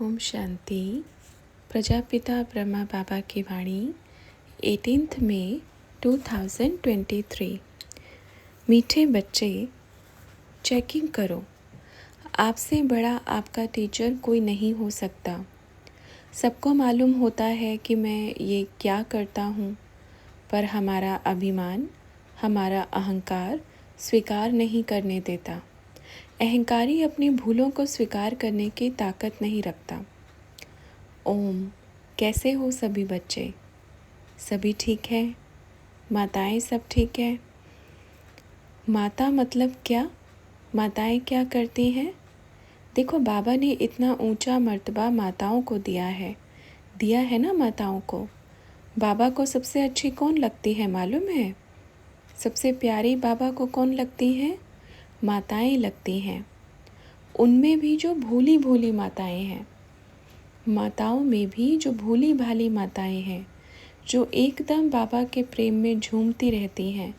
ओम शांति। प्रजापिता ब्रह्मा बाबा की वाणी 18 मई 2023। मीठे बच्चे, चेकिंग करो। आपसे बड़ा आपका टीचर कोई नहीं हो सकता। सबको मालूम होता है कि मैं ये क्या करता हूँ, पर हमारा अभिमान, हमारा अहंकार स्वीकार नहीं करने देता। अहंकारी अपनी भूलों को स्वीकार करने की ताकत नहीं रखता। ओम। कैसे हो सभी बच्चे? सभी ठीक है? माताएं सब ठीक है? माता मतलब क्या? माताएं क्या करती हैं? देखो, बाबा ने इतना ऊंचा मर्तबा माताओं को दिया है ना माताओं को। बाबा को सबसे अच्छी कौन लगती है मालूम है? सबसे प्यारी बाबा को कौन लगती है? माताएं लगती हैं। उनमें भी जो भोली भोली माताएं हैं, माताओं में भी जो भोली भाली माताएं हैं, जो एकदम बाबा के प्रेम में झूमती रहती हैं,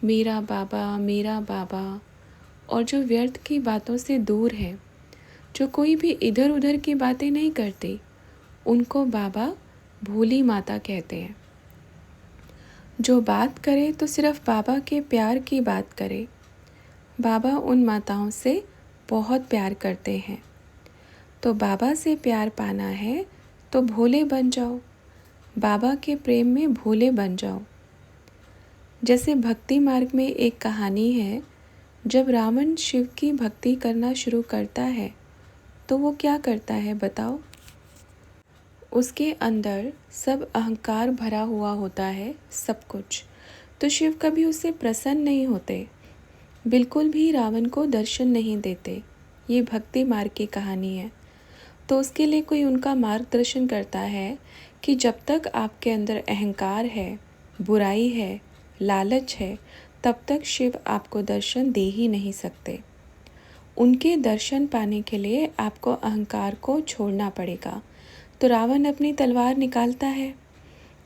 मेरा बाबा, और जो व्यर्थ की बातों से दूर है, जो कोई भी इधर उधर की बातें नहीं करती, उनको बाबा भोली माता कहते हैं। जो बात करे तो सिर्फ बाबा के प्यार की बात करे। बाबा उन माताओं से बहुत प्यार करते हैं। तो बाबा से प्यार पाना है तो भोले बन जाओ, बाबा के प्रेम में भोले बन जाओ। जैसे भक्ति मार्ग में एक कहानी है, जब रावण शिव की भक्ति करना शुरू करता है तो वो क्या करता है बताओ? उसके अंदर सब अहंकार भरा हुआ होता है, सब कुछ। तो शिव कभी उससे प्रसन्न नहीं होते, बिल्कुल भी रावण को दर्शन नहीं देते। ये भक्ति मार्ग की कहानी है। तो उसके लिए कोई उनका मार्गदर्शन करता है कि जब तक आपके अंदर अहंकार है, बुराई है, लालच है, तब तक शिव आपको दर्शन दे ही नहीं सकते। उनके दर्शन पाने के लिए आपको अहंकार को छोड़ना पड़ेगा। तो रावण अपनी तलवार निकालता है,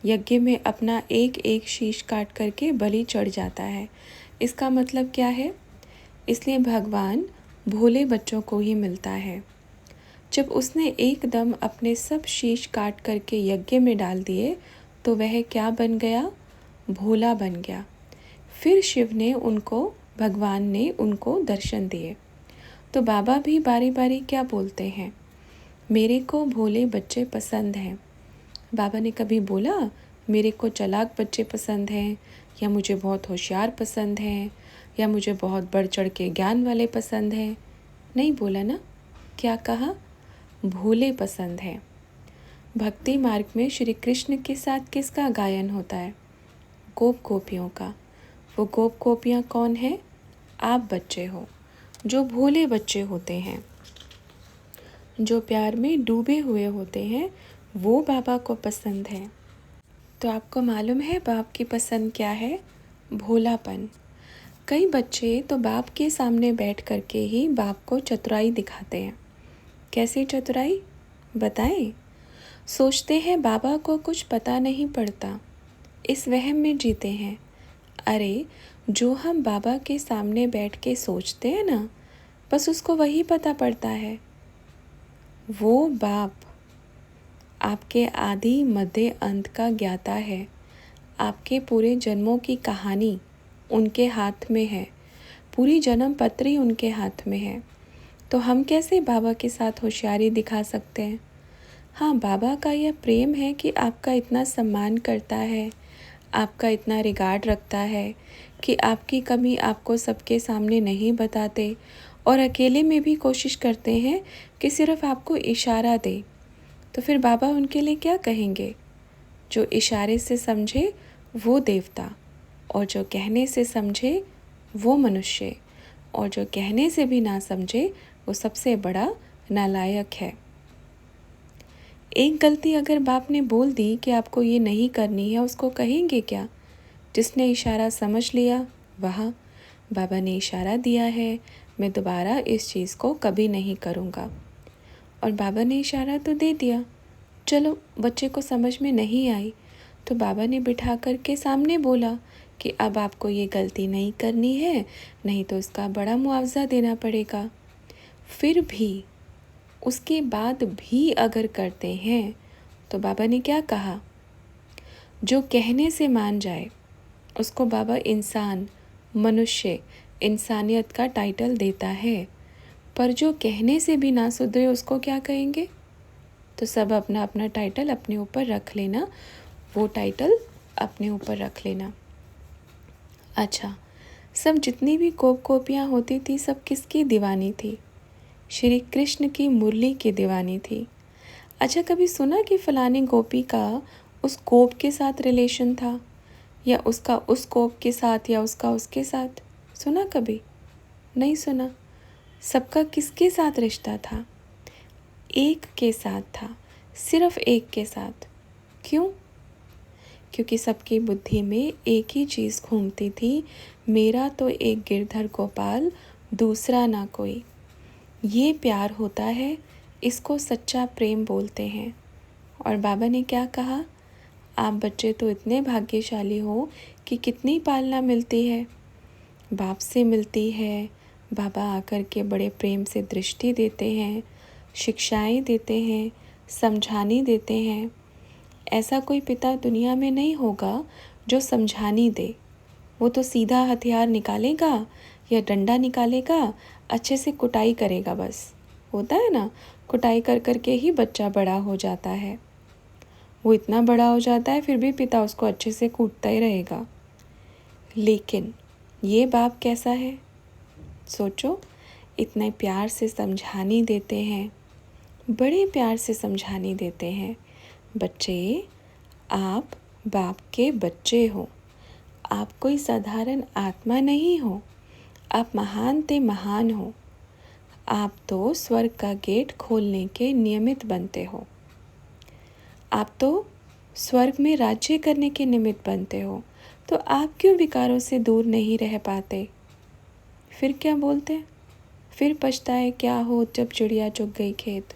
यज्ञ में अपना एक एक शीश काट करके बलि चढ़ जाता है। इसका मतलब क्या है? इसलिए भगवान भोले बच्चों को ही मिलता है। जब उसने एकदम अपने सब शीश काट करके यज्ञ में डाल दिए तो वह क्या बन गया? भोला बन गया। फिर शिव ने भगवान ने उनको दर्शन दिए। तो बाबा भी बारी बारी क्या बोलते हैं? मेरे को भोले बच्चे पसंद हैं। बाबा ने कभी बोला मेरे को चालाक बच्चे पसंद हैं, या मुझे बहुत होशियार पसंद हैं, या मुझे बहुत बढ़ चढ़ के ज्ञान वाले पसंद हैं? नहीं बोला ना। क्या कहा? भोले पसंद है। भक्ति मार्ग में श्री कृष्ण के साथ किसका गायन होता है? गोप गोपियों का। वो गोप गोपियाँ कौन है? आप बच्चे हो, जो भोले बच्चे होते हैं, जो प्यार में डूबे हुए होते हैं, वो बाबा को पसंद है। तो आपको मालूम है बाप की पसंद क्या है? भोलापन। कई बच्चे तो बाप के सामने बैठ करके ही बाप को चतुराई दिखाते हैं। कैसी चतुराई बताएं? सोचते हैं बाबा को कुछ पता नहीं पड़ता, इस वहम में जीते हैं। अरे, जो हम बाबा के सामने बैठ के सोचते हैं ना, बस उसको वही पता पड़ता है। वो बाप आपके आदि मध्य अंत का ज्ञाता है। आपके पूरे जन्मों की कहानी उनके हाथ में है, पूरी जन्म पत्री उनके हाथ में है। तो हम कैसे बाबा के साथ होशियारी दिखा सकते हैं? हाँ, बाबा का यह प्रेम है कि आपका इतना सम्मान करता है, आपका इतना रिगार्ड रखता है कि आपकी कमी आपको सबके सामने नहीं बताते, और अकेले में भी कोशिश करते हैं कि सिर्फ आपको इशारा दे। तो फिर बाबा उनके लिए क्या कहेंगे? जो इशारे से समझे वो देवता, और जो कहने से समझे वो मनुष्य, और जो कहने से भी ना समझे वो सबसे बड़ा नालायक है। एक गलती अगर बाप ने बोल दी कि आपको ये नहीं करनी है, उसको कहेंगे क्या? जिसने इशारा समझ लिया, वह बाबा ने इशारा दिया है, मैं दोबारा इस चीज़ को कभी नहीं करूँगा। और बाबा ने इशारा तो दे दिया, चलो बच्चे को समझ में नहीं आई, तो बाबा ने बिठा करके सामने बोला कि अब आपको ये गलती नहीं करनी है, नहीं तो इसका बड़ा मुआवजा देना पड़ेगा। फिर भी उसके बाद भी अगर करते हैं तो बाबा ने क्या कहा, जो कहने से मान जाए उसको बाबा इंसान, मनुष्य, इंसानियत का टाइटल देता है, पर जो कहने से भी ना सुधरे उसको क्या कहेंगे। तो सब अपना अपना टाइटल अपने ऊपर रख लेना, वो टाइटल अपने ऊपर रख लेना। अच्छा, सब जितनी भी गोपियाँ होती थी सब किसकी दीवानी थी? श्री कृष्ण की मुरली की दीवानी थी। अच्छा, कभी सुना कि फलानी गोपी का उस गोप के साथ रिलेशन था, या उसका उस गोप के साथ, या उसका उसके साथ? सुना कभी? नहीं सुना। सबका किसके साथ रिश्ता था? एक के साथ था, सिर्फ एक के साथ। क्यों? क्योंकि सबकी बुद्धि में एक ही चीज़ घूमती थी, मेरा तो एक गिरधर गोपाल, दूसरा ना कोई। ये प्यार होता है, इसको सच्चा प्रेम बोलते हैं। और बाबा ने क्या कहा, आप बच्चे तो इतने भाग्यशाली हो कि कितनी पालना मिलती है, बाप से मिलती है। बाबा आकर के बड़े प्रेम से दृष्टि देते हैं, शिक्षाएं देते हैं, समझानी देते हैं। ऐसा कोई पिता दुनिया में नहीं होगा जो समझानी दे। वो तो सीधा हथियार निकालेगा या डंडा निकालेगा, अच्छे से कुटाई करेगा बस। होता है ना, कुटाई कर कर के ही बच्चा बड़ा हो जाता है। वो इतना बड़ा हो जाता है फिर भी पिता उसको अच्छे से कूटता ही रहेगा। लेकिन ये बाप कैसा है, सोचो, इतने प्यार से समझानी देते हैं, बड़े प्यार से समझानी देते हैं। बच्चे, आप बाप के बच्चे हो, आप कोई साधारण आत्मा नहीं हो, आप महान ते महान हो। आप तो स्वर्ग का गेट खोलने के नियमित बनते हो, आप तो स्वर्ग में राज्य करने के निमित्त बनते हो। तो आप क्यों विकारों से दूर नहीं रह पाते? फिर क्या बोलते? फिर पछताए क्या हो जब चिड़िया चुग गई खेत,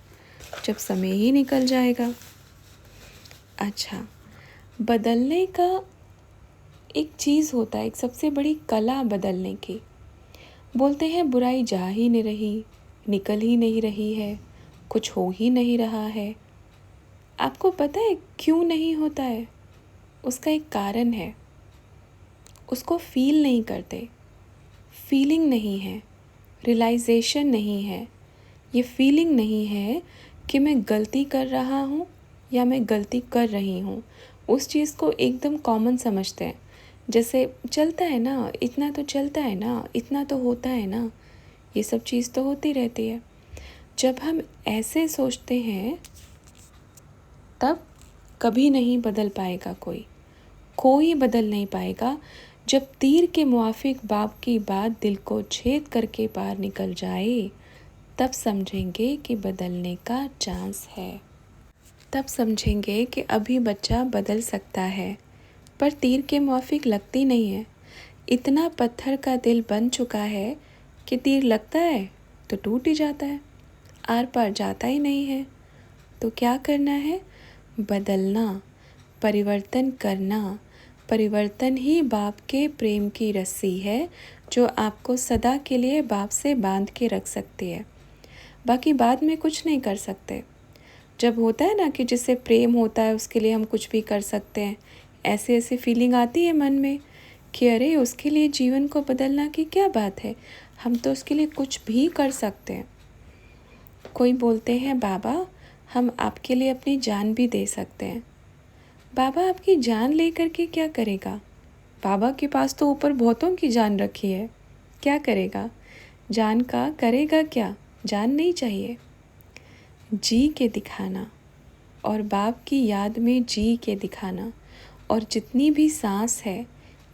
जब समय ही निकल जाएगा। अच्छा, बदलने का एक चीज़ होता है, एक सबसे बड़ी कला बदलने की। बोलते हैं बुराई जा ही नहीं रही, निकल ही नहीं रही है, कुछ हो ही नहीं रहा है। आपको पता है क्यों नहीं होता है? उसका एक कारण है, उसको फील नहीं करते। फीलिंग नहीं है, रियलाइजेशन नहीं है, ये फीलिंग नहीं है कि मैं गलती कर रहा हूँ या मैं गलती कर रही हूँ। उस चीज़ को एकदम कॉमन समझते हैं, जैसे चलता है ना, इतना तो चलता है ना, इतना तो होता है ना, ये सब चीज़ तो होती रहती है। जब हम ऐसे सोचते हैं तब कभी नहीं बदल पाएगा कोई बदल नहीं पाएगा। जब तीर के मुआफिक बाप की बात दिल को छेद करके पार निकल जाए, तब समझेंगे कि बदलने का चांस है। तब समझेंगे कि अभी बच्चा बदल सकता है, पर तीर के मुआफिक लगती नहीं है। इतना पत्थर का दिल बन चुका है कि तीर लगता है तो टूट ही जाता है, आर पार जाता ही नहीं है। तो क्या करना है? बदलना, परिवर्तन करना। परिवर्तन ही बाप के प्रेम की रस्सी है जो आपको सदा के लिए बाप से बांध के रख सकती है। बाकी बाद में कुछ नहीं कर सकते। जब होता है ना कि जिससे प्रेम होता है उसके लिए हम कुछ भी कर सकते हैं, ऐसे ऐसे फीलिंग आती है मन में कि अरे उसके लिए जीवन को बदलना की क्या बात है, हम तो उसके लिए कुछ भी कर सकते हैं। कोई बोलते हैं बाबा हम आपके लिए अपनी जान भी दे सकते हैं। बाबा आपकी जान लेकर के क्या करेगा? बाबा के पास तो ऊपर बहुतों की जान रखी है, क्या करेगा? जान का करेगा क्या? जान नहीं चाहिए। जी के दिखाना और बाप की याद में जी के दिखाना, और जितनी भी सांस है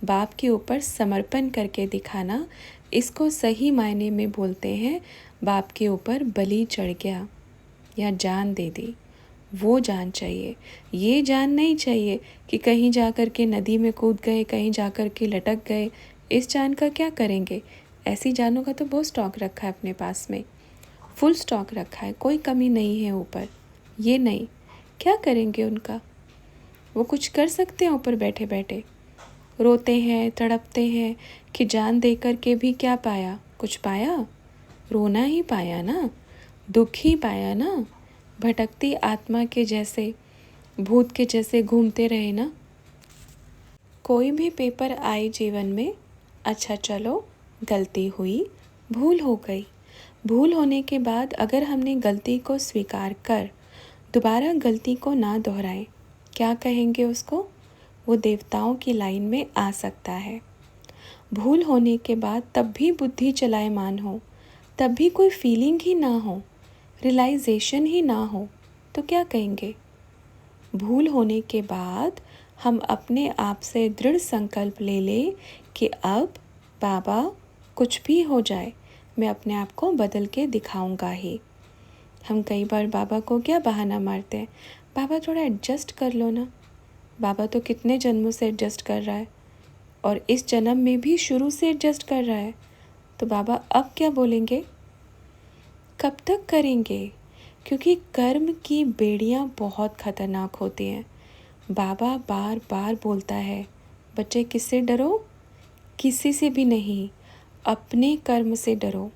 बाप के ऊपर समर्पण करके दिखाना, इसको सही मायने में बोलते हैं बाप के ऊपर बलि चढ़ गया या जान दे दी। वो जान चाहिए, ये जान नहीं चाहिए कि कहीं जाकर के नदी में कूद गए, कहीं जाकर के लटक गए। इस जान का क्या करेंगे? ऐसी जानों का तो बहुत स्टॉक रखा है अपने पास में, फुल स्टॉक रखा है, कोई कमी नहीं है ऊपर। ये नहीं, क्या करेंगे उनका? वो कुछ कर सकते हैं ऊपर बैठे बैठे? रोते हैं, तड़पते हैं कि जान दे कर के भी क्या पाया? कुछ पाया? रोना ही पाया ना। दुख ही पाया ना, भटकती आत्मा के जैसे, भूत के जैसे घूमते रहे ना। कोई भी पेपर आए जीवन में, अच्छा चलो गलती हुई, भूल हो गई। भूल होने के बाद अगर हमने गलती को स्वीकार कर दोबारा गलती को ना दोहराएं, क्या कहेंगे उसको? वो देवताओं की लाइन में आ सकता है। भूल होने के बाद तब भी बुद्धि चलायमान हो, तब भी कोई फीलिंग ही ना हो, रियलाइजेशन ही ना हो, तो क्या कहेंगे? भूल होने के बाद हम अपने आप से दृढ़ संकल्प ले लें कि अब बाबा कुछ भी हो जाए, मैं अपने आप को बदल के दिखाऊंगा ही। हम कई बार बाबा को क्या बहाना मारते हैं, बाबा थोड़ा एडजस्ट कर लो ना। बाबा तो कितने जन्मों से एडजस्ट कर रहा है और इस जन्म में भी शुरू से एडजस्ट कर रहा है, तो बाबा अब क्या बोलेंगे? कब तक करेंगे? क्योंकि कर्म की बेड़ियाँ बहुत खतरनाक होती हैं। बाबा बार बार बोलता है, बच्चे किससे डरो? किसी से भी नहीं, अपने कर्म से डरो।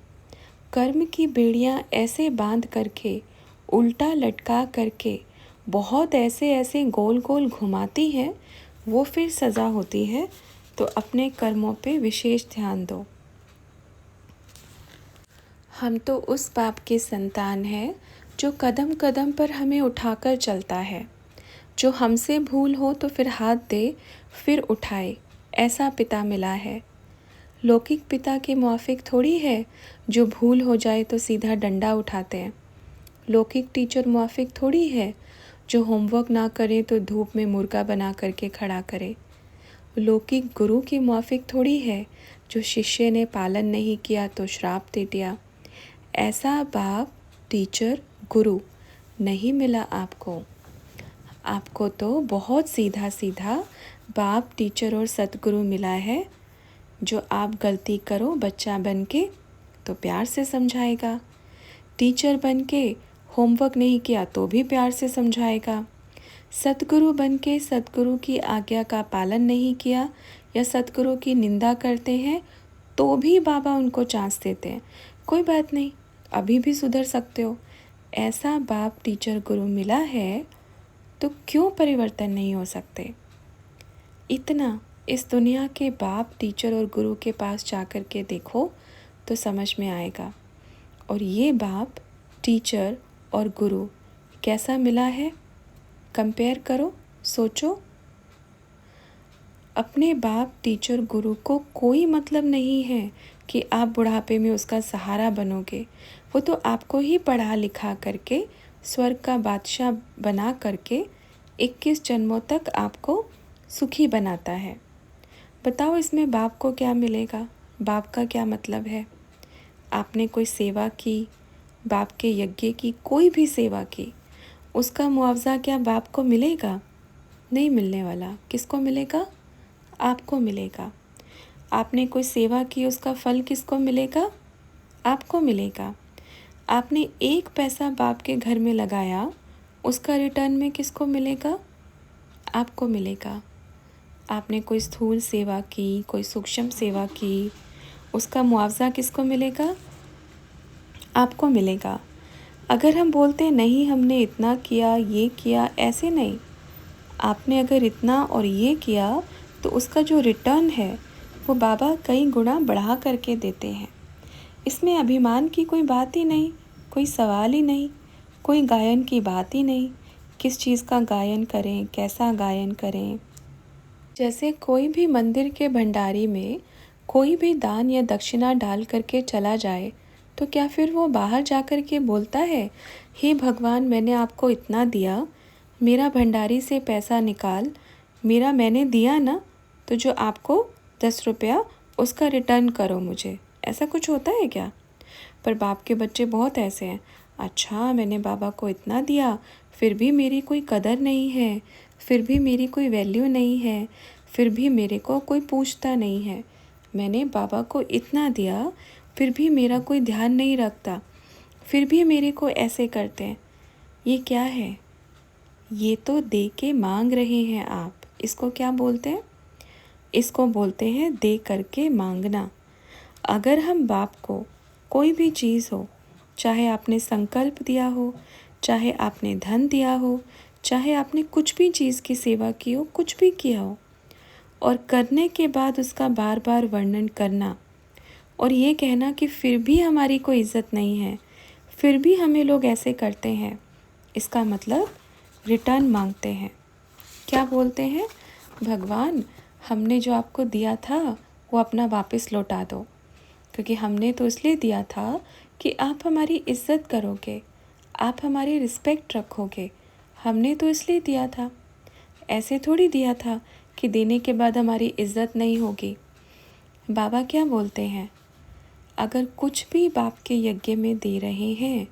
कर्म की बेड़ियाँ ऐसे बांध करके, उल्टा लटका करके, बहुत ऐसे ऐसे गोल गोल घुमाती है, वो फिर सज़ा होती है। तो अपने कर्मों पे विशेष ध्यान दो। हम तो उस बाप के संतान हैं जो कदम कदम पर हमें उठाकर चलता है। जो हमसे भूल हो तो फिर हाथ दे, फिर उठाए, ऐसा पिता मिला है। लौकिक पिता के मुआफिक थोड़ी है जो भूल हो जाए तो सीधा डंडा उठाते हैं। लौकिक टीचर मुआफिक थोड़ी है जो होमवर्क ना करे तो धूप में मुर्गा बना करके खड़ा करे। लौकिक गुरु की मुआफिक थोड़ी है जो शिष्य ने पालन नहीं किया तो श्राप दे दिया। ऐसा बाप, टीचर, गुरु नहीं मिला आपको। आपको तो बहुत सीधा सीधा बाप, टीचर और सतगुरु मिला है, जो आप गलती करो बच्चा बन के तो प्यार से समझाएगा, टीचर बन के होमवर्क नहीं किया तो भी प्यार से समझाएगा, सतगुरु बन के सतगुरु की आज्ञा का पालन नहीं किया या सतगुरु की निंदा करते हैं तो भी बाबा उनको चांस देते हैं, कोई बात नहीं, अभी भी सुधर सकते हो। ऐसा बाप, टीचर, गुरु मिला है तो क्यों परिवर्तन नहीं हो सकते? इतना इस दुनिया के बाप, टीचर और गुरु के पास जा कर के देखो तो समझ में आएगा। और ये बाप, टीचर और गुरु कैसा मिला है, कंपेयर करो, सोचो। अपने बाप, टीचर, गुरु को कोई मतलब नहीं है कि आप बुढ़ापे में उसका सहारा बनोगे। वो तो आपको ही पढ़ा लिखा करके स्वर्ग का बादशाह बना करके 21 जन्मों तक आपको सुखी बनाता है। बताओ इसमें बाप को क्या मिलेगा? बाप का क्या मतलब है? आपने कोई सेवा की, बाप के यज्ञ की, कोई भी सेवा की, उसका मुआवजा क्या बाप को मिलेगा? नहीं मिलने वाला। किसको मिलेगा? आपको मिलेगा। आपने कोई सेवा की, उसका फल किसको मिलेगा? आपको मिलेगा। आपने 1 पैसा बाप के घर में लगाया, उसका रिटर्न में किसको मिलेगा? आपको मिलेगा। आपने कोई स्थूल सेवा की, कोई सूक्ष्म सेवा की, उसका मुआवजा किसको मिलेगा? आपको मिलेगा। अगर हम बोलते नहीं हमने इतना किया, ये किया, ऐसे नहीं, आपने अगर इतना और ये किया तो उसका जो रिटर्न है वो बाबा कई गुना बढ़ा करके देते हैं। इसमें अभिमान की कोई बात ही नहीं, कोई सवाल ही नहीं, कोई गायन की बात ही नहीं, किस चीज़ का गायन करें, कैसा गायन करें। जैसे कोई भी मंदिर के भंडारी में कोई भी दान या दक्षिणा डाल करके चला जाए तो क्या फिर वो बाहर जा कर के बोलता है, हे भगवान मैंने आपको इतना दिया, मेरा भंडारी से पैसा निकाल, मैंने दिया ना, तो जो आपको 10 रुपया उसका रिटर्न करो मुझे। ऐसा कुछ होता है क्या? पर बाप के बच्चे बहुत ऐसे हैं, अच्छा मैंने बाबा को इतना दिया फिर भी मेरी कोई कदर नहीं है, फिर भी मेरी कोई वैल्यू नहीं है, फिर भी मेरे को कोई पूछता नहीं है, मैंने बाबा को इतना दिया फिर भी मेरा कोई ध्यान नहीं रखता, फिर भी मेरे को ऐसे करते हैं। ये क्या है? ये तो दे के मांग रहे हैं आप। इसको क्या बोलते हैं? इसको बोलते हैं दे करके मांगना। अगर हम बाप को कोई भी चीज़ हो, चाहे आपने संकल्प दिया हो, चाहे आपने धन दिया हो, चाहे आपने कुछ भी चीज़ की सेवा की हो, कुछ भी किया हो, और करने के बाद उसका बार बार वर्णन करना और ये कहना कि फिर भी हमारी कोई इज़्ज़त नहीं है, फिर भी हमें लोग ऐसे करते हैं, इसका मतलब रिटर्न मांगते हैं। क्या बोलते हैं? भगवान, हमने जो आपको दिया था वो अपना वापस लौटा दो, क्योंकि हमने तो इसलिए दिया था कि आप हमारी इज़्ज़त करोगे, आप हमारी रिस्पेक्ट रखोगे। हमने तो इसलिए दिया था, ऐसे थोड़ी दिया था कि देने के बाद हमारी इज़्ज़त नहीं होगी। बाबा क्या बोलते हैं? अगर कुछ भी बाप के यज्ञ में दे रहे हैं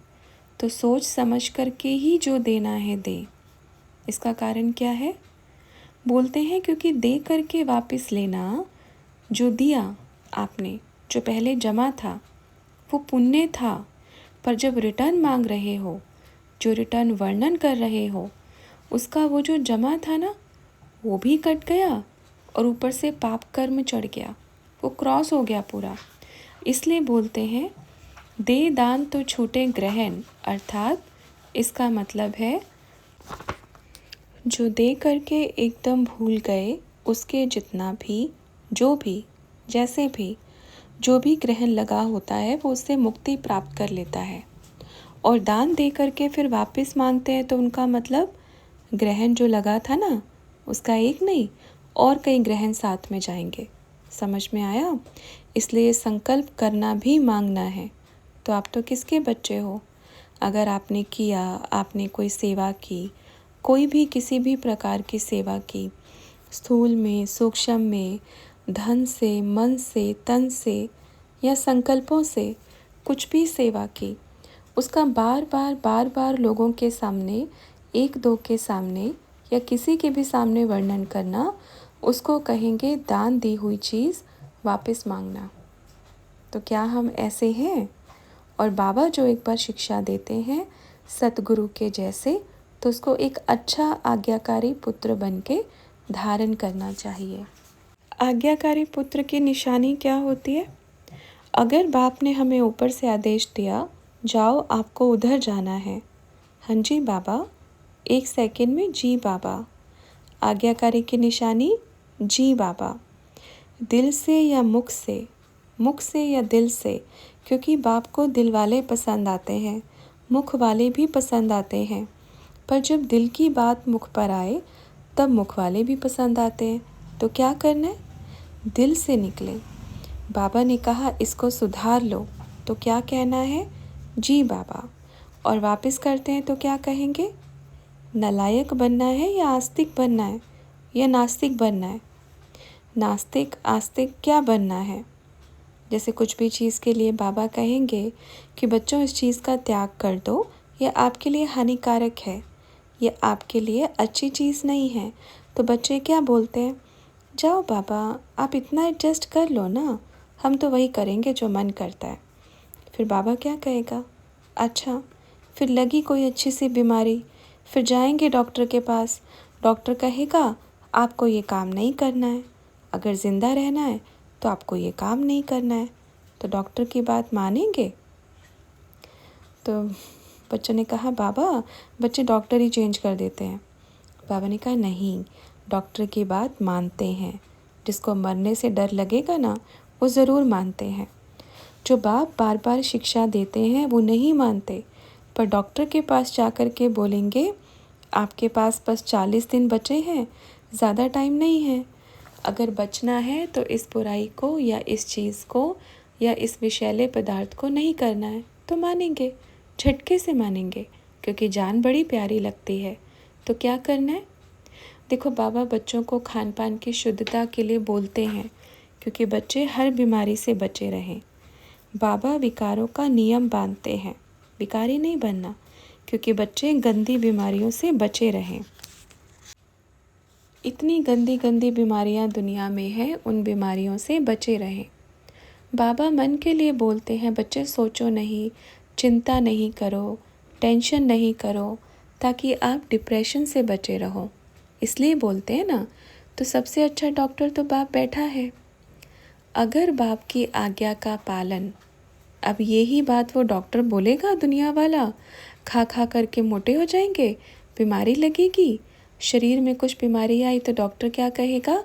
तो सोच समझ करके ही जो देना है दे। इसका कारण क्या है? बोलते हैं क्योंकि दे करके वापस लेना, जो दिया आपने, जो पहले जमा था, वो पुण्य था, पर जब रिटर्न मांग रहे हो, जो रिटर्न वर्णन कर रहे हो, उसका वो जो जमा था ना, वो भी कट गया और ऊपर से पाप कर्म चढ़ गया, वो क्रॉस हो गया पूरा। इसलिए बोलते हैं दे दान तो छूटे ग्रहण, अर्थात इसका मतलब है जो दे करके एकदम भूल गए, उसके जितना भी, जो भी, जैसे भी, जो भी ग्रहण लगा होता है वो उससे मुक्ति प्राप्त कर लेता है। और दान दे करके फिर वापस मांगते हैं तो उनका मतलब ग्रहण जो लगा था ना, उसका एक नहीं और कई ग्रहण साथ में जाएंगे। समझ में आया? इसलिए संकल्प करना भी मांगना है। तो आप तो किसके बच्चे हो? अगर आपने किया, आपने कोई सेवा की, कोई भी किसी भी प्रकार की सेवा की, स्थूल में, सूक्ष्म में, धन से, मन से, तन से या संकल्पों से कुछ भी सेवा की, उसका बार बार लोगों के सामने, एक दो के सामने या किसी के भी सामने वर्णन करना, उसको कहेंगे दान दी हुई चीज़ वापस मांगना। तो क्या हम ऐसे हैं? और बाबा जो एक बार शिक्षा देते हैं सतगुरु के जैसे, तो उसको एक अच्छा आज्ञाकारी पुत्र बन के धारण करना चाहिए। आज्ञाकारी पुत्र की निशानी क्या होती है? अगर बाप ने हमें ऊपर से आदेश दिया, जाओ आपको उधर जाना है, हाँ जी बाबा, 1 सेकंड में जी बाबा। आज्ञाकारी की निशानी जी बाबा। दिल से या मुख से, मुख से या दिल से, क्योंकि बाप को दिल वाले पसंद आते हैं, मुख वाले भी पसंद आते हैं, पर जब दिल की बात मुख पर आए तब मुख वाले भी पसंद आते हैं। तो क्या करना है? दिल से निकले। बाबा ने कहा इसको सुधार लो, तो क्या कहना है? जी बाबा। और वापस करते हैं तो क्या कहेंगे? नालायक बनना है या आस्तिक बनना है या नास्तिक बनना है? नास्तिक आस्तिक क्या बनना है? जैसे कुछ भी चीज़ के लिए बाबा कहेंगे कि बच्चों इस चीज़ का त्याग कर दो, यह आपके लिए हानिकारक है, ये आपके लिए अच्छी चीज़ नहीं है, तो बच्चे क्या बोलते हैं? जाओ बाबा, आप इतना एडजस्ट कर लो ना, हम तो वही करेंगे जो मन करता है। फिर बाबा क्या कहेगा? अच्छा, फिर लगी कोई अच्छी सी बीमारी, फिर जाएंगे डॉक्टर के पास, डॉक्टर कहेगा आपको ये काम नहीं करना है, अगर ज़िंदा रहना है तो आपको ये काम नहीं करना है। तो डॉक्टर की बात मानेंगे? तो बच्चों ने कहा बाबा, बच्चे डॉक्टर ही चेंज कर देते हैं। बाबा ने कहा नहीं, डॉक्टर की बात मानते हैं, जिसको मरने से डर लगेगा ना, वो ज़रूर मानते हैं। जो बाप बार बार शिक्षा देते हैं वो नहीं मानते, पर डॉक्टर के पास जाकर के बोलेंगे आपके पास बस 40 दिन बचे हैं, ज़्यादा टाइम नहीं है, अगर बचना है तो इस बुराई को या इस चीज़ को या इस विषैले पदार्थ को नहीं करना है। तो मानेंगे, झटके से मानेंगे, क्योंकि जान बड़ी प्यारी लगती है। तो क्या करना है? देखो बाबा बच्चों को खान पान की शुद्धता के लिए बोलते हैं, क्योंकि बच्चे हर बीमारी से बचे रहें। बाबा विकारों का नियम बांधते हैं, विकारी नहीं बनना, क्योंकि बच्चे गंदी बीमारियों से बचे रहें। इतनी गंदी गंदी बीमारियां दुनिया में हैं, उन बीमारियों से बचे रहें। बाबा मन के लिए बोलते हैं, बच्चे सोचो नहीं, चिंता नहीं करो, टेंशन नहीं करो, ताकि आप डिप्रेशन से बचे रहो। इसलिए बोलते हैं ना। तो सबसे अच्छा डॉक्टर तो बाप बैठा है। अगर बाप की आज्ञा का पालन अब यही बात वो डॉक्टर बोलेगा दुनिया वाला, खा खा करके मोटे हो जाएंगे, बीमारी लगेगी, शरीर में कुछ बीमारी आई तो डॉक्टर क्या कहेगा,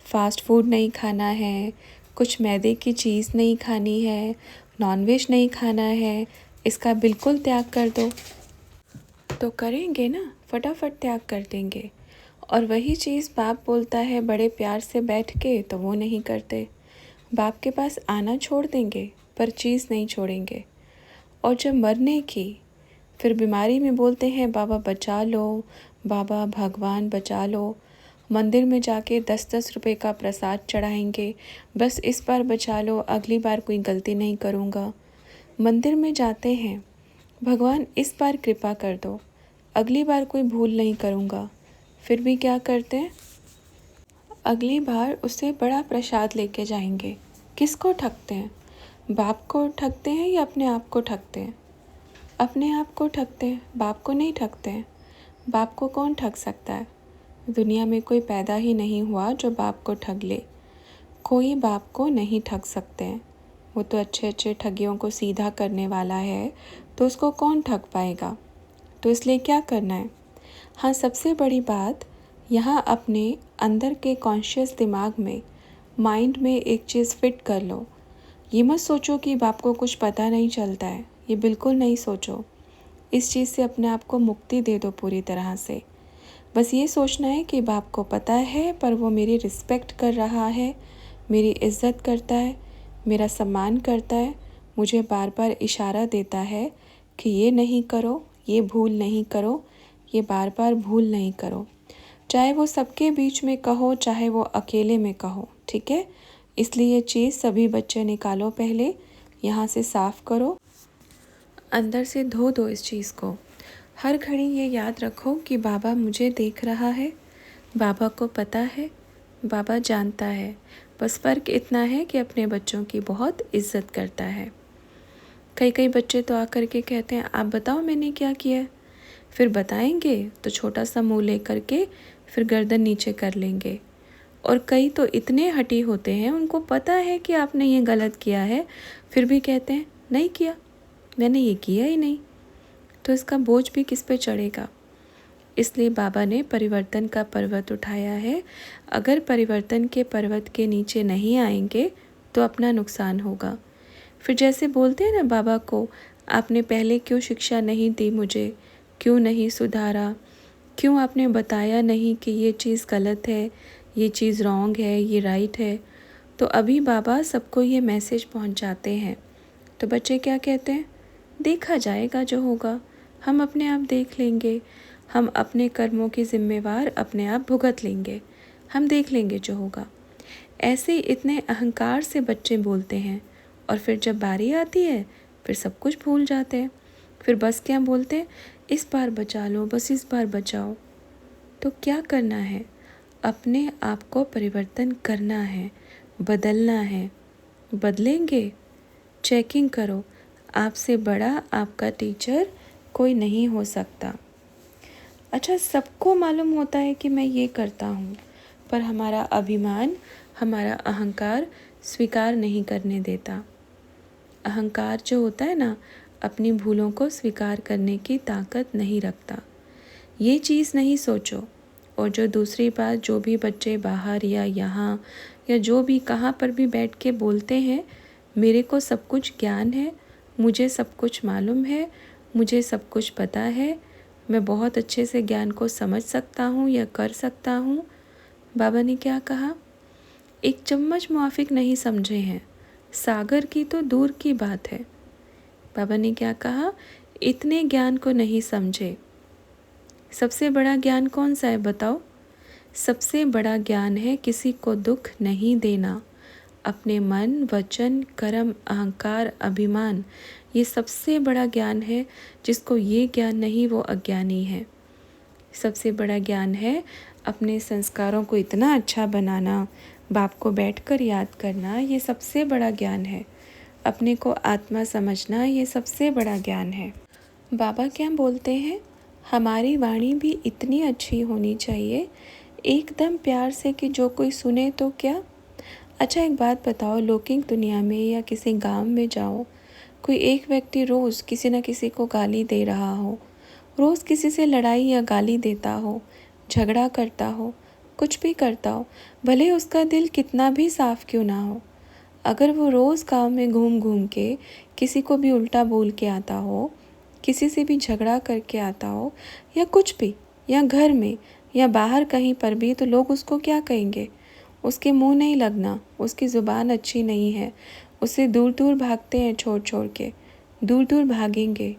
फास्ट फूड नहीं खाना है, कुछ मैदे की चीज़ नहीं खानी है, नॉनवेज नहीं खाना है, इसका बिल्कुल त्याग कर दो। तो करेंगे ना, फटाफट त्याग कर देंगे। और वही चीज़ बाप बोलता है बड़े प्यार से बैठ के, तो वो नहीं करते। बाप के पास आना छोड़ देंगे पर चीज़ नहीं छोड़ेंगे। और जब मरने की फिर बीमारी में बोलते हैं बाबा बचा लो, बाबा भगवान बचा लो, मंदिर में जाके 10-10 रुपए का प्रसाद चढ़ाएंगे, बस इस बार बचा लो, अगली बार कोई गलती नहीं करूँगा। मंदिर में जाते हैं, भगवान इस बार कृपा कर दो, अगली बार कोई भूल नहीं करूँगा। फिर भी क्या करते हैं, अगली बार उससे बड़ा प्रसाद लेके जाएंगे। किसको ठगते हैं, बाप को ठगते हैं या अपने आप को ठगते हैं? अपने आप को ठगते हैं, बाप को नहीं ठगते हैं। बाप को कौन ठग सकता है? दुनिया में कोई पैदा ही नहीं हुआ जो बाप को ठग ले। कोई बाप को नहीं ठग सकते हैं। वो तो अच्छे अच्छे ठगियों को सीधा करने वाला है, तो उसको कौन ठग पाएगा? तो इसलिए क्या करना है? हाँ, सबसे बड़ी बात, यहाँ अपने अंदर के कॉन्शियस दिमाग में, माइंड में एक चीज़ फिट कर लो। ये मत सोचो कि बाप को कुछ पता नहीं चलता है, ये बिल्कुल नहीं सोचो। इस चीज़ से अपने आप को मुक्ति दे दो पूरी तरह से। बस ये सोचना है कि बाप को पता है, पर वो मेरी रिस्पेक्ट कर रहा है, मेरी इज़्ज़त करता है, मेरा सम्मान करता है, मुझे बार बार इशारा देता है कि ये नहीं करो, ये भूल नहीं करो, ये बार बार भूल नहीं करो। चाहे वो सबके बीच में कहो, चाहे वो अकेले में कहो, ठीक है? इसलिए ये चीज़ सभी बच्चे निकालो, पहले यहाँ से साफ़ करो, अंदर से धो दो इस चीज़ को। हर घड़ी ये याद रखो कि बाबा मुझे देख रहा है, बाबा को पता है, बाबा जानता है। बस फ़र्क इतना है कि अपने बच्चों की बहुत इज़्ज़त करता है। कई कई बच्चे तो आकर के कहते हैं आप बताओ मैंने क्या किया है। फिर बताएंगे तो छोटा सा मुँह ले करके फिर गर्दन नीचे कर लेंगे। और कई तो इतने हठी होते हैं, उनको पता है कि आपने ये गलत किया है, फिर भी कहते हैं नहीं किया, मैंने ये किया ही नहीं। तो इसका बोझ भी किस पे चढ़ेगा? इसलिए बाबा ने परिवर्तन का पर्वत उठाया है। अगर परिवर्तन के पर्वत के नीचे नहीं आएंगे तो अपना नुकसान होगा। फिर जैसे बोलते हैं ना बाबा को, आपने पहले क्यों शिक्षा नहीं दी मुझे, क्यों नहीं सुधारा, क्यों आपने बताया नहीं कि ये चीज़ गलत है, ये चीज़ रॉन्ग है, ये राइट है। तो अभी बाबा सबको ये मैसेज पहुंचाते हैं। तो बच्चे क्या कहते हैं, देखा जाएगा जो होगा, हम अपने आप देख लेंगे, हम अपने कर्मों की जिम्मेवार अपने आप भुगत लेंगे, हम देख लेंगे जो होगा। ऐसे ही इतने अहंकार से बच्चे बोलते हैं, और फिर जब बारी आती है फिर सब कुछ भूल जाते हैं। फिर बस क्या बोलते हैं, इस बार बचा लो, बस इस बार बचाओ। तो क्या करना है, अपने आप को परिवर्तन करना है, बदलना है। बदलेंगे, चेकिंग करो, आपसे बड़ा आपका टीचर कोई नहीं हो सकता। अच्छा, सबको मालूम होता है कि मैं ये करता हूँ, पर हमारा अभिमान, हमारा अहंकार स्वीकार नहीं करने देता। अहंकार जो होता है ना, अपनी भूलों को स्वीकार करने की ताकत नहीं रखता। ये चीज़ नहीं सोचो। और जो दूसरी बात, जो भी बच्चे बाहर या यहाँ या जो भी कहाँ पर भी बैठ के बोलते हैं, मेरे को सब कुछ ज्ञान है, मुझे सब कुछ मालूम है, मुझे सब कुछ पता है, मैं बहुत अच्छे से ज्ञान को समझ सकता हूँ या कर सकता हूँ। बाबा ने क्या कहा, एक चम्मच मुआफिक नहीं समझे हैं, सागर की तो दूर की बात है। बाबा ने क्या कहा, इतने ज्ञान को नहीं समझे। सबसे बड़ा ज्ञान कौन सा है बताओ? सबसे बड़ा ज्ञान है किसी को दुख नहीं देना। अपने मन, वचन, कर्म, अहंकार, अभिमान, ये सबसे बड़ा ज्ञान है। जिसको ये ज्ञान नहीं वो अज्ञानी है। सबसे बड़ा ज्ञान है अपने संस्कारों को इतना अच्छा बनाना, बाप को बैठकर याद करना, ये सबसे बड़ा ज्ञान है। अपने को आत्मा समझना, ये सबसे बड़ा ज्ञान है। बाबा क्या बोलते हैं, हमारी वाणी भी इतनी अच्छी होनी चाहिए, एकदम प्यार से कि जो कोई सुने तो क्या। अच्छा, एक बात बताओ, लौकिक दुनिया में या किसी गांव में जाओ, कोई एक व्यक्ति रोज़ किसी न किसी को गाली दे रहा हो, रोज़ किसी से लड़ाई या गाली देता हो, झगड़ा करता हो, कुछ भी करता हो, भले उसका दिल कितना भी साफ क्यों ना हो, अगर वो रोज़ गांव में घूम घूम के किसी को भी उल्टा बोल के आता हो, किसी से भी झगड़ा करके आता हो, या कुछ भी, या घर में या बाहर कहीं पर भी, तो लोग उसको क्या कहेंगे? उसके मुंह नहीं लगना, उसकी ज़ुबान अच्छी नहीं है, उसे दूर दूर भागते हैं, छोड़ छोड़ के दूर दूर भागेंगे।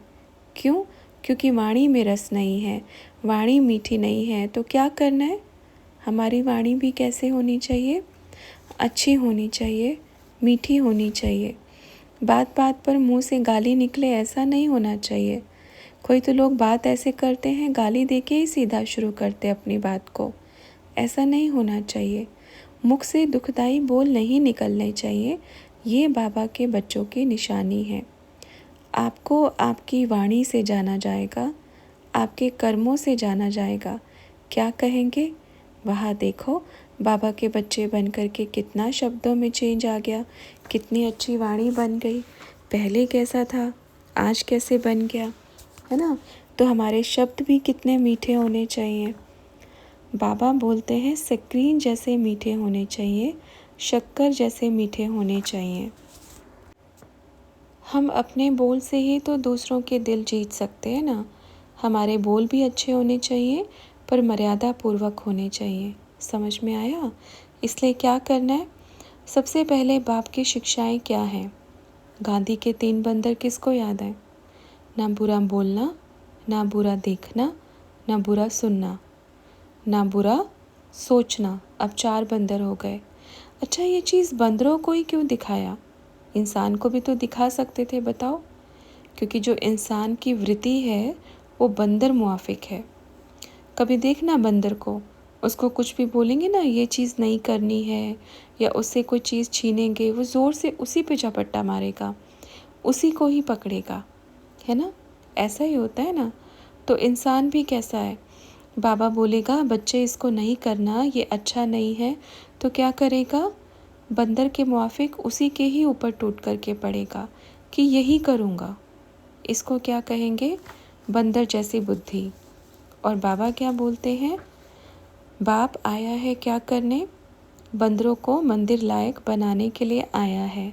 क्यों? क्योंकि वाणी में रस नहीं है, वाणी मीठी नहीं है। तो क्या करना है? हमारी वाणी भी कैसे होनी चाहिए? अच्छी होनी चाहिए, मीठी होनी चाहिए। बात बात पर मुंह से गाली निकले, ऐसा नहीं होना चाहिए। कोई तो लोग बात ऐसे करते हैं, गाली देके ही सीधा शुरू करते अपनी बात को। ऐसा नहीं होना चाहिए। मुख से दुखदाई बोल नहीं निकलने चाहिए। ये बाबा के बच्चों की निशानी है। आपको आपकी वाणी से जाना जाएगा, आपके कर्मों से जाना जाएगा। क्या कहेंगे? वहाँ देखो, बाबा के बच्चे बन कर के कितना शब्दों में चेंज आ गया, कितनी अच्छी वाणी बन गई। पहले कैसा था, आज कैसे बन गया, है ना? तो हमारे शब्द भी कितने मीठे होने चाहिए। बाबा बोलते हैं स्क्रीन जैसे मीठे होने चाहिए, शक्कर जैसे मीठे होने चाहिए। हम अपने बोल से ही तो दूसरों के दिल जीत सकते हैं ना। हमारे बोल भी अच्छे होने चाहिए, पर मर्यादा पूर्वक होने चाहिए। समझ में आया? इसलिए क्या करना है? सबसे पहले बाप की शिक्षाएं क्या हैं? गांधी के 3 बंदर किसको याद है? ना बुरा बोलना, ना बुरा देखना, ना बुरा सुनना, ना बुरा सोचना। अब 4 बंदर हो गए। अच्छा, ये चीज़ बंदरों को ही क्यों दिखाया? इंसान को भी तो दिखा सकते थे, बताओ। क्योंकि जो इंसान की वृत्ति है वो बंदर मुआफिक है। कभी देखना बंदर को, उसको कुछ भी बोलेंगे ना, ये चीज़ नहीं करनी है, या उससे कोई चीज़ छीनेंगे, वो ज़ोर से उसी पे झपट्टा मारेगा, उसी को ही पकड़ेगा, है ना? ऐसा ही होता है ना। तो इंसान भी कैसा है? बाबा बोलेगा बच्चे इसको नहीं करना, ये अच्छा नहीं है, तो क्या करेगा? बंदर के मुआफिक उसी के ही ऊपर टूट करके पड़ेगा कि यही करूँगा। इसको क्या कहेंगे? बंदर जैसी बुद्धि। और बाबा क्या बोलते हैं? बाप आया है क्या करने? बंदरों को मंदिर लायक बनाने के लिए आया है।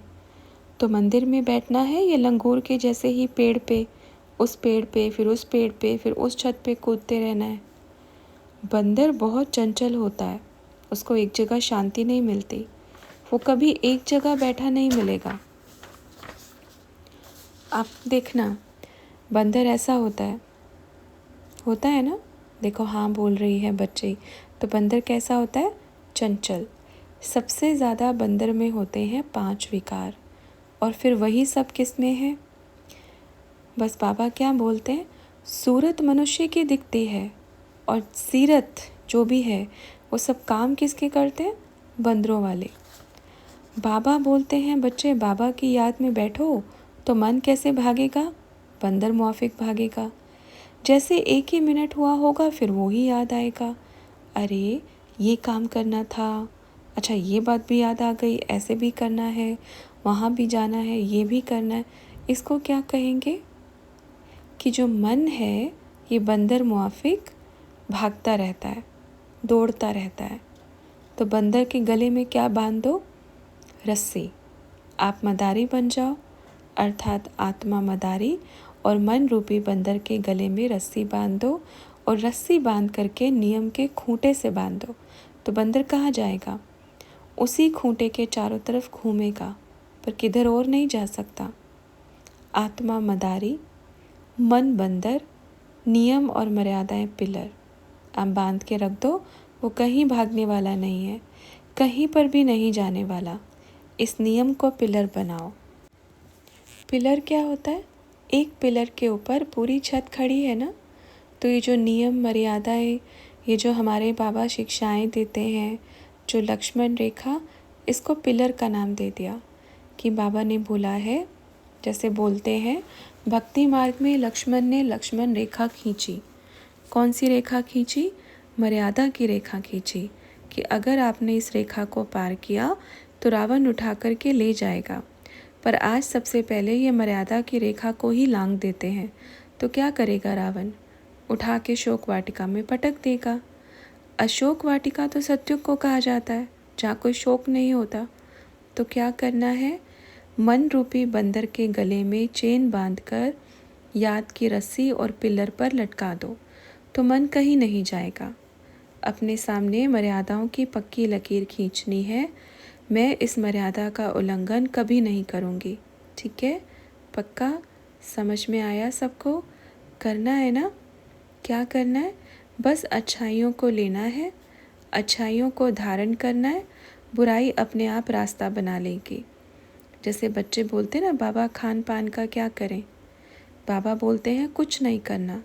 तो मंदिर में बैठना है या लंगूर के जैसे ही पेड़ पे, उस पेड़ पे, फिर उस पेड़ पे, फिर उस छत पे कूदते रहना है? बंदर बहुत चंचल होता है, उसको एक जगह शांति नहीं मिलती, वो कभी एक जगह बैठा नहीं मिलेगा। आप देखना, बंदर ऐसा होता है ना? देखो, हाँ बोल रही है बच्चे। तो बंदर कैसा होता है? चंचल। सबसे ज़्यादा बंदर में होते हैं 5 विकार, और फिर वही सब किस में है? बस बाबा क्या बोलते हैं? सूरत मनुष्य की दिखती है, और सीरत जो भी है वो सब काम किसके करते हैं? बंदरों वाले। बाबा बोलते हैं बच्चे, बाबा की याद में बैठो तो मन कैसे भागेगा? बंदर मुआफिक भागेगा। जैसे एक ही मिनट हुआ होगा, फिर वो ही याद आएगा, अरे ये काम करना था, अच्छा ये बात भी याद आ गई, ऐसे भी करना है, वहाँ भी जाना है, ये भी करना है। इसको क्या कहेंगे? कि जो मन है ये बंदर मुआफिक भागता रहता है, दौड़ता रहता है। तो बंदर के गले में क्या बांध दो? रस्सी। आप मदारी बन जाओ, अर्थात आत्मा मदारी, और मन रूपी बंदर के गले में रस्सी बांध दो, और रस्सी बांध करके नियम के खूंटे से बांध दो। तो बंदर कहाँ जाएगा? उसी खूंटे के चारों तरफ घूमेगा, पर किधर और नहीं जा सकता। आत्मा मदारी, मन बंदर, नियम और मर्यादाएं पिलर। आप बांध के रख दो, वो कहीं भागने वाला नहीं है, कहीं पर भी नहीं जाने वाला। इस नियम को पिलर बनाओ। पिलर क्या होता है? एक पिलर के ऊपर पूरी छत खड़ी है ना। तो ये जो नियम मर्यादाएं, ये जो हमारे बाबा शिक्षाएं देते हैं, जो लक्ष्मण रेखा, इसको पिलर का नाम दे दिया कि बाबा ने बोला है। जैसे बोलते हैं भक्ति मार्ग में लक्ष्मण ने लक्ष्मण रेखा खींची। कौन सी रेखा खींची? मर्यादा की रेखा खींची, कि अगर आपने इस रेखा को पार किया तो रावण उठा कर के ले जाएगा। पर आज सबसे पहले ये मर्यादा की रेखा को ही लांघ देते हैं। तो क्या करेगा रावण? उठा के शोक वाटिका में पटक देगा। अशोक वाटिका तो सत्युग को कहा जाता है, जहाँ कोई शोक नहीं होता। तो क्या करना है? मन रूपी बंदर के गले में चेन बांधकर याद की रस्सी और पिलर पर लटका दो, तो मन कहीं नहीं जाएगा। अपने सामने मर्यादाओं की पक्की लकीर खींचनी है। मैं इस मर्यादा का उल्लंघन कभी नहीं करूँगी। ठीक है? पक्का? समझ में आया सबको? करना है ना? क्या करना है? बस अच्छाइयों को लेना है, अच्छाइयों को धारण करना है, बुराई अपने आप रास्ता बना लेगी। जैसे बच्चे बोलते ना, बाबा खान पान का क्या करें? बाबा बोलते हैं कुछ नहीं करना,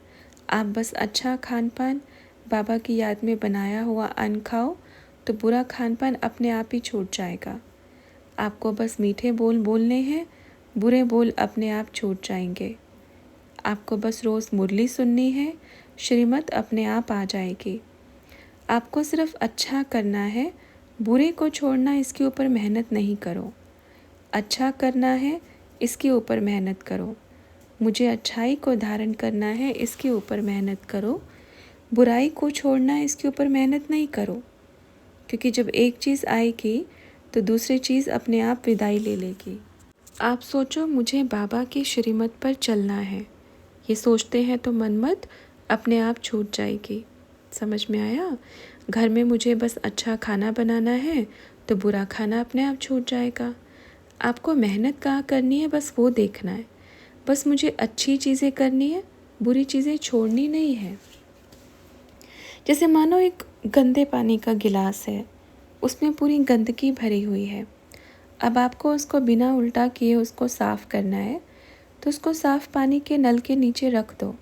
आप बस अच्छा खान पान, बाबा की याद में बनाया हुआ अन्न खाओ, तो बुरा खान पान अपने आप ही छूट जाएगा। आपको बस मीठे बोल बोलने हैं, बुरे बोल अपने आप छूट जाएंगे। आपको बस रोज़ मुरली सुननी है, श्रीमत अपने आप आ जाएगी। आपको सिर्फ अच्छा करना है, बुरे को छोड़ना, इसके ऊपर मेहनत नहीं करो। अच्छा करना है, इसके ऊपर मेहनत करो। मुझे अच्छाई को धारण करना है, इसके ऊपर मेहनत करो। बुराई को छोड़ना है, इसके ऊपर मेहनत नहीं करो। क्योंकि जब एक चीज़ आएगी तो दूसरी चीज़ अपने आप विदाई ले लेगी। आप सोचो, मुझे बाबा की श्रीमत पर चलना है, ये सोचते हैं तो मनमत अपने आप छूट जाएगी। समझ में आया? घर में मुझे बस अच्छा खाना बनाना है, तो बुरा खाना अपने आप छूट जाएगा। आपको मेहनत कहाँ करनी है, बस वो देखना है। बस मुझे अच्छी चीज़ें करनी है, बुरी चीज़ें छोड़नी नहीं है। जैसे मानो एक गंदे पानी का गिलास है, उसमें पूरी गंदगी भरी हुई है। अब आपको उसको बिना उल्टा किए उसको साफ़ करना है, तो उसको साफ़ पानी के नल के नीचे रख दो।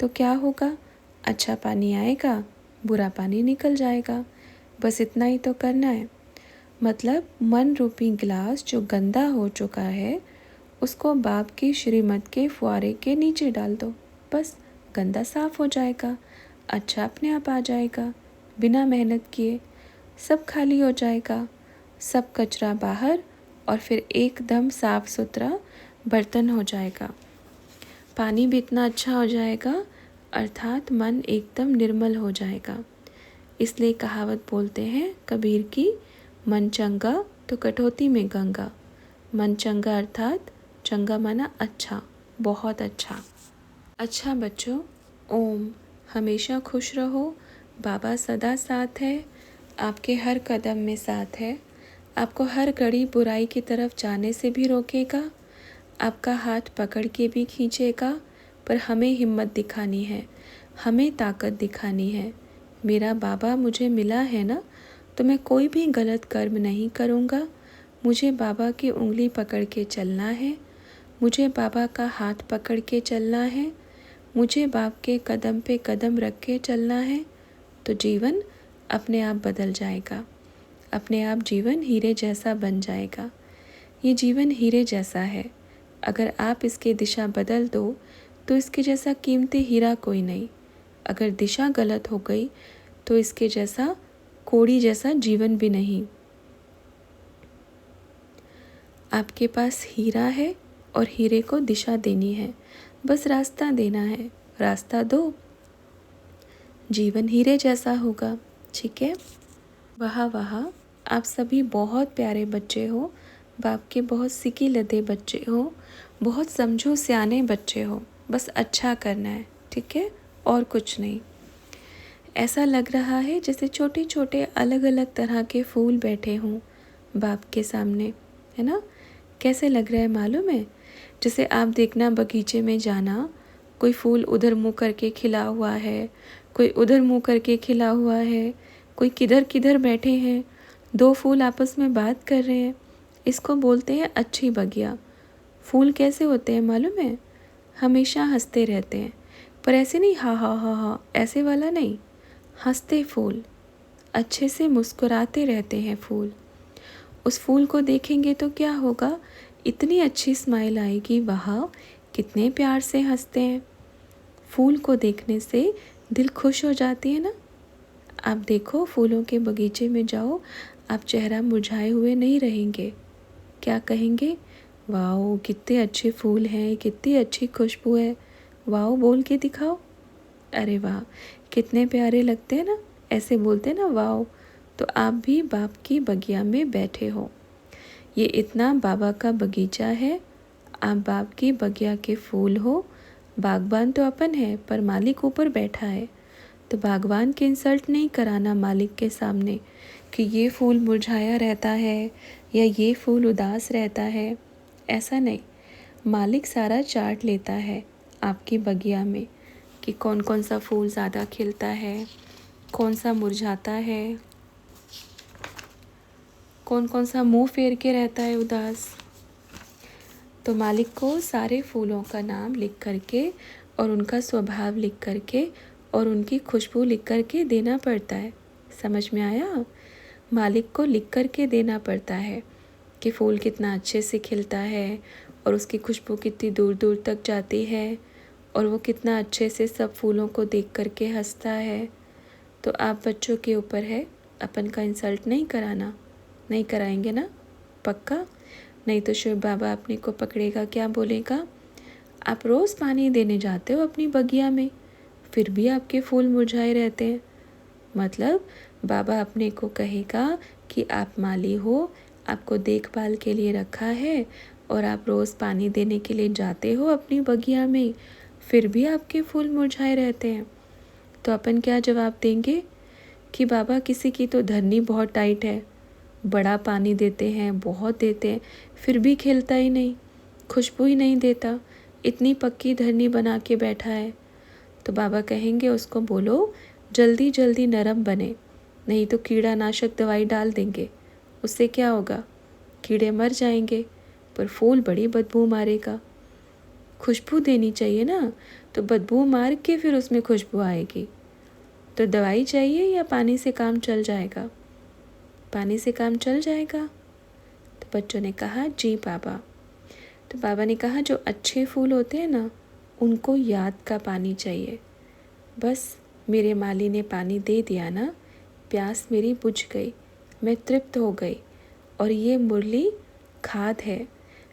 तो क्या होगा? अच्छा पानी आएगा, बुरा पानी निकल जाएगा। बस इतना ही तो करना है। मतलब मन रूपी गिलास जो गंदा हो चुका है, उसको बाप की श्रीमत के फुआरे के नीचे डाल दो। बस गंदा साफ़ हो जाएगा, अच्छा अपने आप आ जाएगा। बिना मेहनत किए सब खाली हो जाएगा, सब कचरा बाहर, और फिर एकदम साफ़ सुथरा बर्तन हो जाएगा। पानी भी इतना अच्छा हो जाएगा, अर्थात मन एकदम निर्मल हो जाएगा। इसलिए कहावत बोलते हैं कबीर की, मन चंगा तो कटौती में गंगा। मन चंगा अर्थात चंगा माना अच्छा, बहुत अच्छा। अच्छा बच्चों, ओम। हमेशा खुश रहो। बाबा सदा साथ है, आपके हर कदम में साथ है। आपको हर घड़ी बुराई की तरफ जाने से भी रोकेगा, आपका हाथ पकड़ के भी खींचेगा। पर हमें हिम्मत दिखानी है, हमें ताकत दिखानी है। मेरा बाबा मुझे मिला है ना, तो मैं कोई भी गलत कर्म नहीं करूँगा। मुझे बाबा की उंगली पकड़ के चलना है, मुझे बाबा का हाथ पकड़ के चलना है, मुझे बाप के कदम पे कदम रख के चलना है। तो जीवन अपने आप बदल जाएगा, अपने आप जीवन हीरे जैसा बन जाएगा। ये जीवन हीरे जैसा है, अगर आप इसकी दिशा बदल दो तो इसके जैसा कीमती हीरा कोई नहीं। अगर दिशा गलत हो गई तो इसके जैसा कोड़ी जैसा जीवन भी नहीं। आपके पास हीरा है और हीरे को दिशा देनी है, बस रास्ता देना है। रास्ता दो, जीवन हीरे जैसा होगा। ठीक है? वाह वाह, आप सभी बहुत प्यारे बच्चे हो, बाप के बहुत सिकी लदे बच्चे हो, बहुत समझो सियाने बच्चे हो। बस अच्छा करना है, ठीक है? और कुछ नहीं। ऐसा लग रहा है जैसे छोटे छोटे अलग अलग तरह के फूल बैठे हों बाप के सामने, है ना? कैसे लग रहा है मालूम है? जैसे आप देखना बगीचे में जाना, कोई फूल उधर मुँह करके खिला हुआ है, कोई उधर मुँह करके खिला हुआ है, कोई किधर किधर बैठे हैं, दो फूल आपस में बात कर रहे हैं। इसको बोलते हैं अच्छी बगिया। फूल कैसे होते हैं मालूम है? हमेशा हंसते रहते हैं, पर ऐसे नहीं हा हा हा हा, ऐसे वाला नहीं। हंसते फूल, अच्छे से मुस्कुराते रहते हैं फूल। उस फूल को देखेंगे तो क्या होगा? इतनी अच्छी स्माइल आएगी, वाह कितने प्यार से हंसते हैं। फूल को देखने से दिल खुश हो जाती है ना। आप देखो, फूलों के बगीचे में जाओ, आप चेहरा मुरझाए हुए नहीं रहेंगे। क्या कहेंगे? वाओ, कितने अच्छे फूल हैं, कितनी अच्छी खुशबू है। वाओ बोल के दिखाओ। अरे वाह, कितने प्यारे लगते हैं ना, ऐसे बोलते हैं ना वाओ। तो आप भी बाप की बगिया में बैठे हो। ये इतना बाबा का बगीचा है, आप बाप की बगिया के फूल हो। बागबान तो अपन है, पर मालिक ऊपर बैठा है। तो बागवान की इंसल्ट नहीं कराना मालिक के सामने कि ये फूल मुरझाया रहता है या ये फूल उदास रहता है। ऐसा नहीं, मालिक सारा चार्ट लेता है आपकी बगिया में कि कौन कौन सा फूल ज़्यादा खिलता है, कौन सा मुरझाता है, कौन कौन सा मुंह फेर के रहता है उदास। तो मालिक को सारे फूलों का नाम लिख करके और उनका स्वभाव लिख करके और उनकी खुशबू लिख करके देना पड़ता है। समझ में आया? मालिक को लिख करके देना पड़ता है कि फूल कितना अच्छे से खिलता है और उसकी खुशबू कितनी दूर दूर तक जाती है और वो कितना अच्छे से सब फूलों को देख करके हंसता है। तो आप बच्चों के ऊपर है, अपन का इंसल्ट नहीं कराना। नहीं कराएंगे ना? पक्का? नहीं तो शिव बाबा अपने को पकड़ेगा, क्या बोलेगा? आप रोज़ पानी देने जाते हो अपनी बगिया में, फिर भी आपके फूल मुरझाए रहते हैं। मतलब बाबा अपने को कहेगा कि आप माली हो, आपको देखभाल के लिए रखा है और आप रोज़ पानी देने के लिए जाते हो अपनी बगिया में, फिर भी आपके फूल मुरझाए रहते हैं। तो अपन क्या जवाब देंगे कि बाबा किसी की तो धरनी बहुत टाइट है, बड़ा पानी देते हैं, बहुत देते हैं, फिर भी खिलता ही नहीं, खुशबू ही नहीं देता, इतनी पक्की धरनी बना के बैठा है। तो बाबा कहेंगे उसको बोलो जल्दी जल्दी नरम बने, नहीं तो कीड़ानाशक दवाई डाल देंगे। उससे क्या होगा? कीड़े मर जाएंगे, पर फूल बड़ी बदबू मारेगा। खुशबू देनी चाहिए ना, तो बदबू मार के फिर उसमें खुशबू आएगी। तो दवाई चाहिए या पानी से काम चल जाएगा? पानी से काम चल जाएगा। तो बच्चों ने कहा जी बाबा। तो बाबा ने कहा जो अच्छे फूल होते हैं ना, उनको याद का पानी चाहिए। बस मेरे माली ने पानी दे दिया ना, प्यास मेरी बुझ गई, मैं तृप्त हो गई। और ये मुरली खाद है।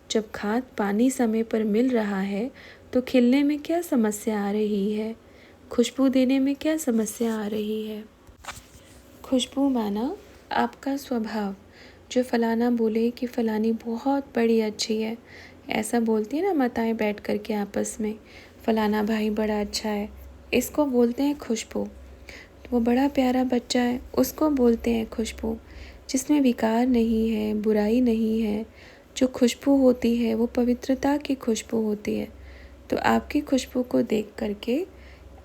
जब खाद पानी समय पर मिल रहा है तो खिलने में क्या समस्या आ रही है, खुशबू देने में क्या समस्या आ रही है? खुशबू माना आपका स्वभाव। जो फलाना बोले कि फलानी बहुत बड़ी अच्छी है, ऐसा बोलती है ना माताएं बैठ कर के आपस में, फलाना भाई बड़ा अच्छा है, इसको बोलते हैं खुशबू। तो वो बड़ा प्यारा बच्चा है, उसको बोलते हैं खुशबू। जिसमें विकार नहीं है, बुराई नहीं है, जो खुशबू होती है वो पवित्रता की खुशबू होती है। तो आपकी खुशबू को देख करके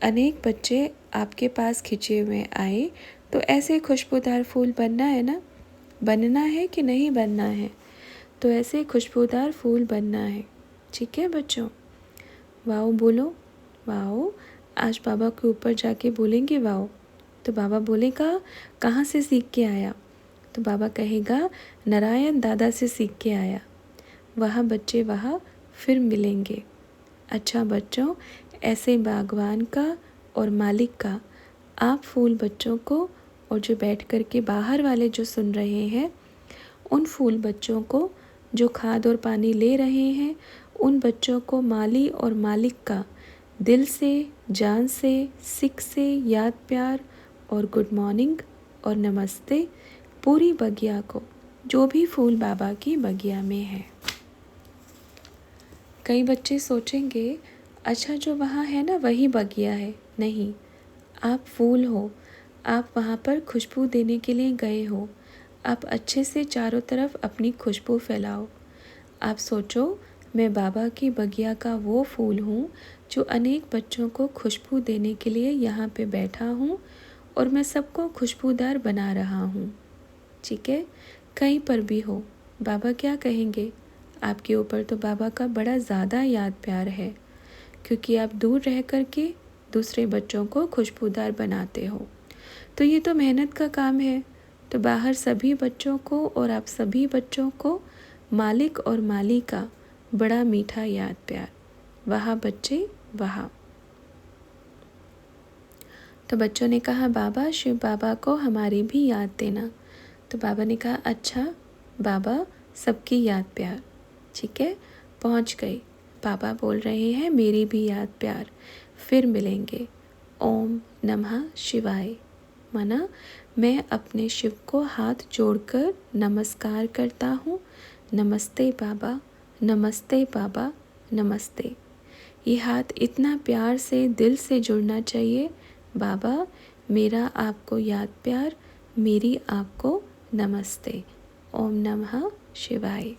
अनेक बच्चे आपके पास खिंचे हुए आए। तो ऐसे खुशबूदार फूल बनना है ना? बनना है कि नहीं बनना है? तो ऐसे खुशबूदार फूल बनना है। ठीक है बच्चों? वाओ बोलो, वाओ। आज बाबा के ऊपर जाके बोलेंगे वाओ। तो बाबा बोलेगा कहाँ से सीख के आया? तो बाबा कहेगा नारायण दादा से सीख के आया। वहाँ बच्चे वहाँ फिर मिलेंगे। अच्छा बच्चों, ऐसे बागवान का और मालिक का आप फूल बच्चों को, और जो बैठ कर के बाहर वाले जो सुन रहे हैं, उन फूल बच्चों को जो खाद और पानी ले रहे हैं, उन बच्चों को माली और मालिक का दिल से, जान से, सिक से याद प्यार और गुड मॉर्निंग और नमस्ते पूरी बगिया को, जो भी फूल बाबा की बगिया में है। कई बच्चे सोचेंगे अच्छा जो वहाँ है ना वही बगिया है। नहीं, आप फूल हो, आप वहाँ पर खुशबू देने के लिए गए हो। आप अच्छे से चारों तरफ अपनी खुशबू फैलाओ। आप सोचो मैं बाबा की बगिया का वो फूल हूँ जो अनेक बच्चों को खुशबू देने के लिए यहाँ पे बैठा हूँ और मैं सबको खुशबूदार बना रहा हूँ। ठीक है? कहीं पर भी हो, बाबा क्या कहेंगे? आपके ऊपर तो बाबा का बड़ा ज़्यादा याद प्यार है, क्योंकि आप दूर रह कर के दूसरे बच्चों को खुशबूदार बनाते हो। तो ये तो मेहनत का काम है। तो बाहर सभी बच्चों को और आप सभी बच्चों को मालिक और माली का बड़ा मीठा याद प्यार। वहाँ बच्चे वहाँ। तो बच्चों ने कहा बाबा शिव बाबा को हमारी भी याद देना। तो बाबा ने कहा अच्छा बाबा, सबकी याद प्यार। ठीक है, पहुंच गए। बाबा बोल रहे हैं मेरी भी याद प्यार, फिर मिलेंगे। ओम नमः शिवाय। माना मैं अपने शिव को हाथ जोड़कर नमस्कार करता हूँ। नमस्ते बाबा, नमस्ते बाबा, नमस्ते। ये हाथ इतना प्यार से दिल से जुड़ना चाहिए। बाबा मेरा आपको याद प्यार, मेरी आपको नमस्ते। ओम नमः शिवाय।